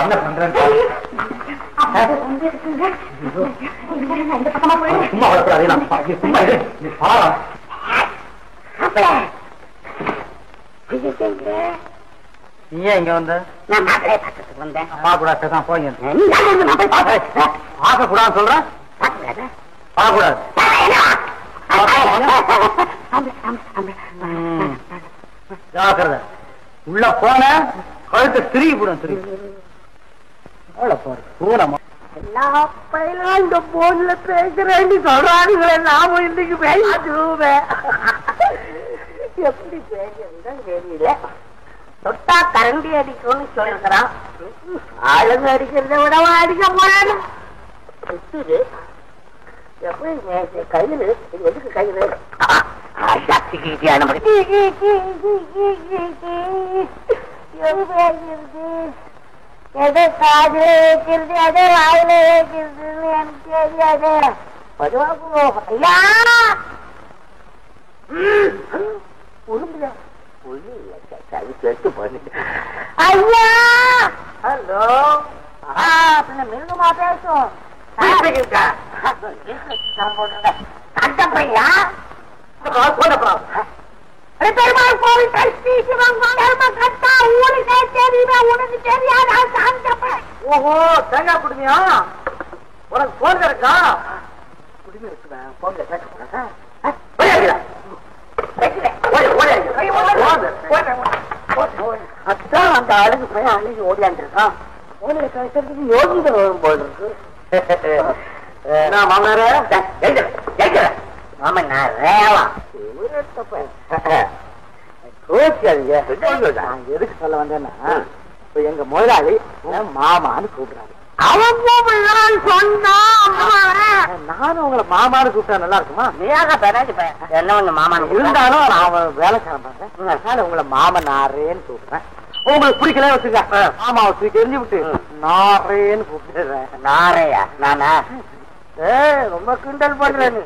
என்ன பண்றேன் சும்மா வளர்க்கூடாது. சும்மா நீ பாரா நீ ஏன் இங்க வந்த? நான் மாப்பிள்ளைய பார்க்கறதுக்கு வந்தேன். பார்க்கக்கூடாது போய் பார்க்க கூடாதுன்னு சொல்றேன். பார்க்கக்கூடாது. ஜாக்கிரதை. உள்ள போன கழுத்தை திருகி போடும். திருகி போற பூனமா எல்லா பையனும் இந்த போன்ல பேசுறேன்னு சொல்றானுங்களே. நாம இன்னைக்கு பேசுவேன். எப்படி பேசுறதுதான் தெரியல. தொட்டா கரண்டி அடிக்கும்னு சொல்லுறான். ஆளுங்க அடிக்கிறத விட அடிக்க போறானு எப்படி கையில எதுக்கு கையில எதை காதுல வைக்கிறது எதை வாயில வைக்கிறதுன்னு எனக்கு தெரியாது. ஐயா உரும்புல ஐயா ஹலோ மிருகமா பேசும். பெருமாள் கோவில் கட்டா உனக்கு தெரியுமா? உனக்கு தெரியாதா? ஓஹோ தேங்காய் குடுமையா? உனக்கு போன் இருக்கா? குடுமை இருக்குதான். போன்ல கேட்க போறேன். அதான் அந்த அழகு போய் அழகி ஓடியாண்டிருக்கான். போன பேசுறதுக்கு யோகிதர் வரும் போல் இருக்கு. மாமனார எதுக்கு சொல்ல வந்தேன்னா எங்க முதலாளி மாமான்னு கூப்பிடுறாரு. அவன் நானும் உங்களை மாமான்னு கூப்பிட்டா நல்லா இருக்குமா? நீயாக பெறாது என்ன ஒண்ணு மாமான் இருந்தாலும் நான் வேலைக்காரன் பண்றேன். உங்களை மாமனாரேன்னு கூப்பிடுறேன். உங்களுக்கு பிடிக்கல வச்சுங்க மாமாவை தூக்கி எரிஞ்சு விட்டு நாரேன்னு கூப்பிடுறேன். நாரையா? நானா ரொம்ப கிண்டல் பண்றேன்னு